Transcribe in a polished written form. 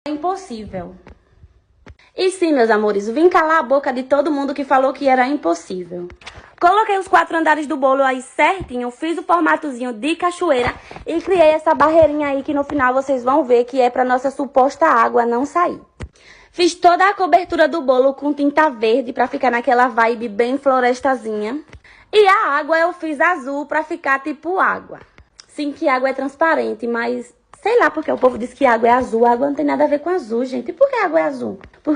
Impossível. E sim, meus amores, vim calar a boca de todo mundo que falou que era impossível. Coloquei os 4 andares do bolo aí certinho, fiz o formatozinho de cachoeira e criei essa barreirinha aí que no final vocês vão ver que é para nossa suposta água não sair. Fiz toda a cobertura do bolo com tinta verde para ficar naquela vibe bem florestazinha. E a água eu fiz azul para ficar tipo água. Sim, que água é transparente, mas sei lá porque o povo diz que água é azul. A água não tem nada a ver com azul, gente. E por que a água é azul?